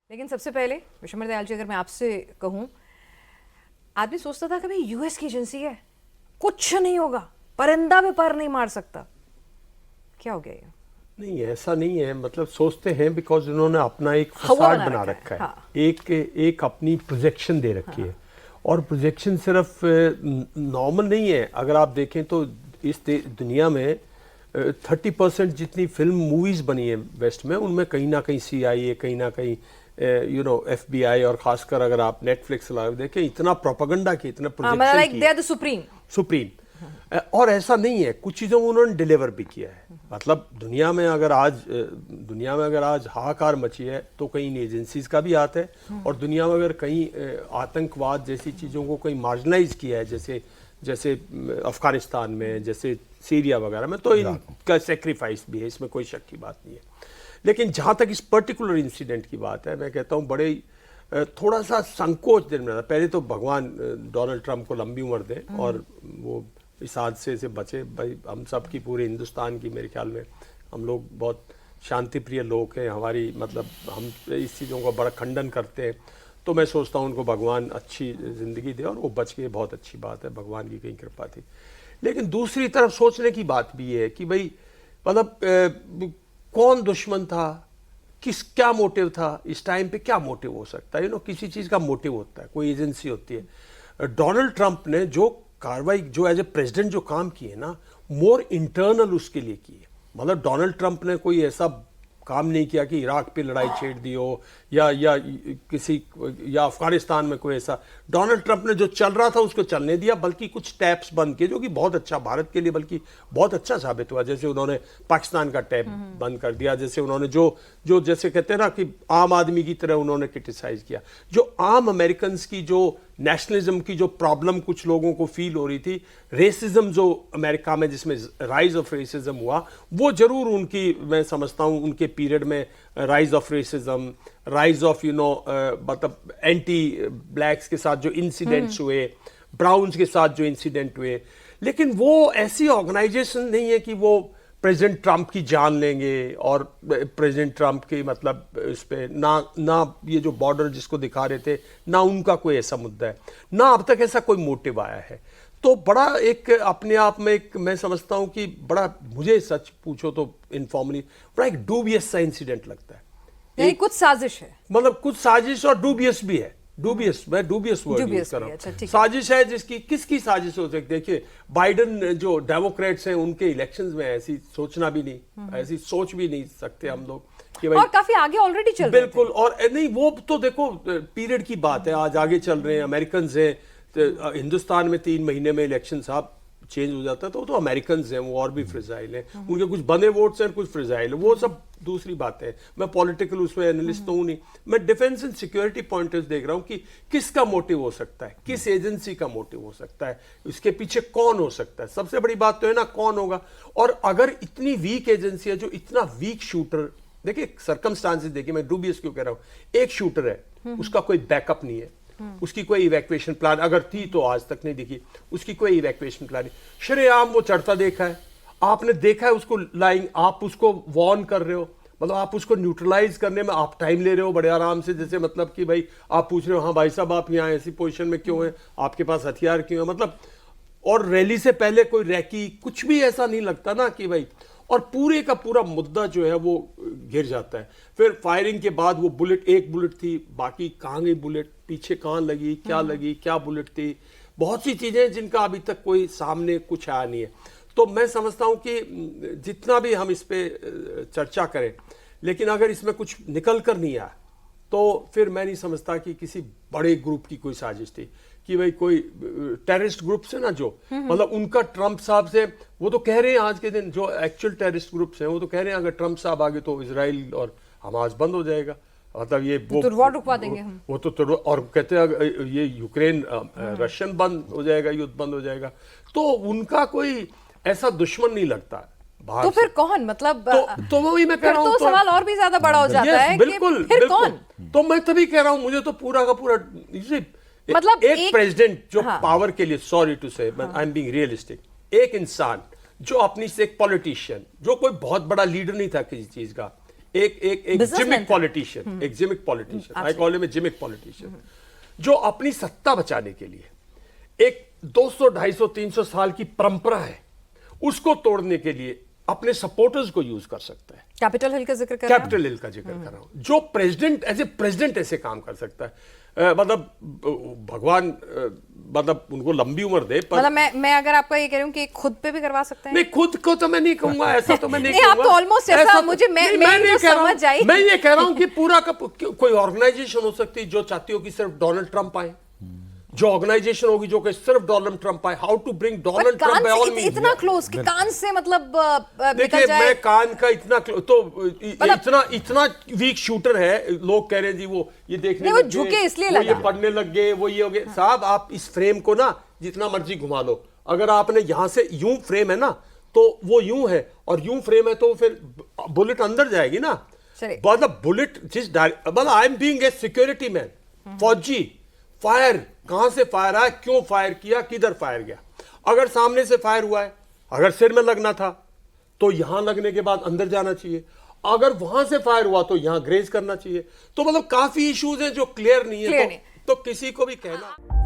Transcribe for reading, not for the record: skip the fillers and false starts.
लेकिन सबसे पहले विश्वम्बर दयाल जी, अगर मैं आपसे कहूँ, आदमी सोचता था कि भाई यूएस की एजेंसी है, कुछ नहीं होगा, परिंदा भी पर नहीं मार सकता। क्या हो गया ये? नहीं, ऐसा नहीं है। मतलब सोचते हैं बिकॉज उन्होंने अपना एक हवा फसाड बना रखा है। हाँ। एक अपनी प्रोजेक्शन दे रखी है। और प्रोजेक्शन सिर्फ नॉर्मल नहीं है। अगर आप देखें तो इस दुनिया में 30% जितनी फिल्म मूवीज बनी है वेस्ट में, उनमें कहीं ना कहीं CIA, कहीं ना कहीं FBI, और खासकर अगर आप नेटफ्लिक्स देखें, इतना प्रोपेगेंडा की, इतना प्रोजेक्शन की, दे आर द सुप्रीम। और ऐसा नहीं है, कुछ चीज़ों को उन्होंने डिलीवर भी किया है। मतलब दुनिया में अगर आज हाहाकार मची है तो कहीं इन एजेंसीज का भी हाथ है, और दुनिया में अगर कहीं आतंकवाद जैसी चीज़ों को कहीं मार्जिनलाइज किया है, जैसे अफगानिस्तान में, जैसे सीरिया वगैरह में, तो इनका सेक्रीफाइस भी है, इसमें कोई शक की बात नहीं है। लेकिन जहाँ तक इस पर्टिकुलर इंसिडेंट की बात है, मैं कहता हूँ बड़े थोड़ा सा संकोच दिन में। पहले तो भगवान डोनाल्ड ट्रंप को लंबी उम्र दे और वो इस हादसे से बचे। भाई हम सब की, पूरे हिंदुस्तान की, मेरे ख्याल में हम लोग बहुत शांति प्रिय लोग हैं। हमारी मतलब हम इस चीज़ों का बड़ा खंडन करते हैं, तो मैं सोचता हूँ उनको भगवान अच्छी ज़िंदगी दे, और वो बच गए, बहुत अच्छी बात है, भगवान की कहीं कृपा थी। लेकिन दूसरी तरफ सोचने की बात भी है कि भाई मतलब कौन दुश्मन था, क्या मोटिव था, इस टाइम पे क्या मोटिव हो सकता है। किसी चीज़ का मोटिव होता है, कोई एजेंसी होती है। डोनाल्ड ट्रंप ने जो कार्रवाई, जो एज ए प्रेसिडेंट जो काम किए ना, मोर इंटरनल उसके लिए किए। मतलब डोनाल्ड ट्रंप ने कोई ऐसा काम नहीं किया कि इराक पे लड़ाई छेड़ दी हो, या अफगानिस्तान में कोई ऐसा। डोनाल्ड ट्रंप ने जो चल रहा था उसको चलने दिया, बल्कि कुछ टैप्स बंद किए, जो कि बहुत अच्छा भारत के लिए, बल्कि बहुत अच्छा साबित हुआ। जैसे उन्होंने पाकिस्तान का टैप बंद कर दिया, जैसे उन्होंने जो जैसे कहते हैं ना कि आम आदमी की तरह उन्होंने क्रिटिसाइज किया। जो आम अमेरिकन की जो नेशनलिज्म की जो प्रॉब्लम कुछ लोगों को फील हो रही थी, रेसिज्म जो अमेरिका में, जिसमें राइज ऑफ रेसिज्म हुआ, वो जरूर उनकी, मैं समझता हूँ उनके पीरियड में rise of racism, rise of मतलब एंटी ब्लैक्स के साथ जो इंसिडेंट्स हुए, ब्राउन्स के साथ जो इंसिडेंट हुए। लेकिन वो ऐसी ऑर्गेनाइजेशन नहीं है कि वो प्रेसिडेंट ट्रंप की जान लेंगे, और प्रेसिडेंट ट्रंप के मतलब इस पे ना ये जो बॉर्डर जिसको दिखा रहे थे, ना उनका कोई ऐसा मुद्दा है, ना अब तक ऐसा कोई मोटिव आया है। तो बड़ा एक अपने आप में एक, मैं समझता हूं कि बड़ा, मुझे सच पूछो तो इनफॉर्मली, बड़ा एक डूबियस सा इंसिडेंट लगता है। कुछ साजिश है, मतलब कुछ साजिश, और डूबियस भी है। डूबियस, मैं डूबियस वर्ड यूज कर रहा हूं। साजिश है, किसकी साजिश हो सकती है? देखिए, बाइडेन जो डेमोक्रेट्स हैं, उनके इलेक्शंस में ऐसी सोचना भी नहीं, ऐसी सोच भी नहीं सकते हम लोग कि भाई, और काफी आगे ऑलरेडी चल रहे थे। बिल्कुल। और नहीं, वो तो देखो पीरियड की बात है, आज आगे चल रहे हैं, अमेरिकन हैं। तो हिंदुस्तान में 3 महीने में इलेक्शन साहब चेंज हो जाता है, तो अमेरिकन हैं, वो और भी फ्रिजाइल हैं, उनके कुछ बने वोट्स हैं, कुछ फ्रिजाइल है, वो सब दूसरी बात है। मैं पॉलिटिकल उसमें एनालिस्ट तो हूं नहीं, मैं defence and security point of देख रहा हूं कि किसका मोटिव हो सकता है, किस एजेंसी का मोटिव हो सकता है, इसके पीछे कौन हो सकता है। सबसे बड़ी बात तो है ना, कौन होगा। और अगर इतनी वीक एजेंसी है, जो इतना वीक शूटर, देखिए सर्कमस्टांसेस देखिए, मैं डूबियस क्यों कह रहा हूं, एक शूटर है, उसका कोई बैकअप नहीं है, उसकी कोई इवैक्यूएशन प्लान, अगर थी तो आज तक नहीं दिखी, उसकी कोई इवैक्यूएशन प्लान नहीं। शरेआम वो चढ़ता देखा है, आपने देखा है उसको लाइंग, आप उसको वॉर्न कर रहे हो, मतलब आप उसको न्यूट्रलाइज करने में आप टाइम ले रहे हो बड़े आराम से, जैसे मतलब कि भाई आप पूछ रहे हो, हाँ भाई साहब आप यहाँ ऐसी पोजीशन में क्यों हैं, आपके पास हथियार क्यों है, मतलब। और रैली से पहले कोई रैकी, कुछ भी ऐसा नहीं लगता ना कि भाई, और पूरे का पूरा मुद्दा जो है वो गिर जाता है। फिर फायरिंग के बाद वो बुलेट, एक बुलेट थी, बाकी कहाँ गई बुलेट, पीछे कहाँ लगी, क्या बुलेट थी, बहुत सी चीजें जिनका अभी तक कोई सामने कुछ आया नहीं है। तो मैं समझता हूं कि जितना भी हम इस पे चर्चा करें, लेकिन अगर इसमें कुछ निकल कर नहीं आया, तो फिर मैं नहीं समझता कि किसी बड़े ग्रुप की कोई साजिश थी, कि भाई कोई टेररिस्ट ग्रुप से ना, जो मतलब उनका ट्रंप साहब से, वो तो कह रहे हैं आज के दिन, जो एक्चुअल टेररिस्ट ग्रुप्स हैं, वो तो कह रहे हैं अगर ट्रंप साहब आगे तो इजराइल और हमास बंद हो जाएगा। मतलब ये वो रुकवा देंगे हम, वो तो और कहते हैं ये यूक्रेन रशियन बंद हो जाएगा, युद्ध बंद हो जाएगा। तो उनका कोई ऐसा दुश्मन नहीं लगता। तो फिर कौन, मतलब तो वही मैं कह रहा हूं, तो सवाल और भी ज्यादा बड़ा हो जाता है, बिल्कुल, कि फिर कौन? तो मैं तभी कह रहा हूं, मुझे तो पूरा का पूरा, मतलब एक प्रेसिडेंट जो पावर के लिए, सॉरी टू से, आई एम बीइंग रियलिस्टिक, एक इंसान जो अपनी से, एक पॉलिटिशियन जो कोई बहुत बड़ा लीडर नहीं था किसी चीज का, एक Businessman जिमिक था। पॉलिटिशियन, एक gimmick politician, I call him a gimmick politician, जो अपनी सत्ता बचाने के लिए एक 200, 250, 300 साल की परंपरा है, उसको तोड़ने के लिए अपने सपोर्टर्स को यूज कर सकता है। कैपिटल हिल का जिक्र कर रहे हैं? कैपिटल हिल का जिक्र कर रहा हूं। जो प्रेसिडेंट एज ए प्रेसिडेंट ऐसे काम कर सकता है, मतलब भगवान मतलब उनको लंबी उम्र दे, पर मतलब मैं अगर आपको ये कह रही हूँ कि खुद पे भी करवा सकते हैं? नहीं, खुद को तो मैं नहीं कहूंगा, ऐसा तो मैं नहीं नहीं, आप कहूंगा। तो almost ऐसा ऐसा मुझे- मैं नहीं जो कह रहा हूं। समझ आई। मैं ये कह रहा हूं कि पूरा का कोई ऑर्गेनाइजेशन हो सकती है जो चाहती हो कि सिर्फ डोनाल्ड ट्रंप आए, जो ऑर्गेनाइजेशन होगी जो कि सिर्फ डोनाल्ड ट्रंप आए, हाउ टू ब्रिंग पर Donald Trump by all means. इतना क्लोज कि कान से मतलब निकल देखिए, जाए। मैं कान का इतना इतना वीक शूटर है, लोग कह रहे हैं जी वो ये देखने नहीं, वो लग गए, झुके इसलिए वो ये लगा। पढ़ने लग गए, वो ये हो गए। साहब, आप इस फ्रेम को ना जितना मर्जी घुमा लो, अगर आपने यहां से यूं फ्रेम है ना तो वो यूं है, और यूं फ्रेम है तो फिर बुलेट अंदर जाएगी ना। चलिए। मतलब बुलेट मतलब I am being a security man, फौजी, फायर कहां से फायर आया, क्यों फायर किया, किधर फायर गया। अगर सामने से फायर हुआ है, अगर सिर में लगना था तो यहां लगने के बाद अंदर जाना चाहिए, अगर वहां से फायर हुआ तो यहां ग्रेज करना चाहिए। तो मतलब काफी इश्यूज हैं जो क्लियर नहीं है, Clear नहीं। तो किसी को भी कहना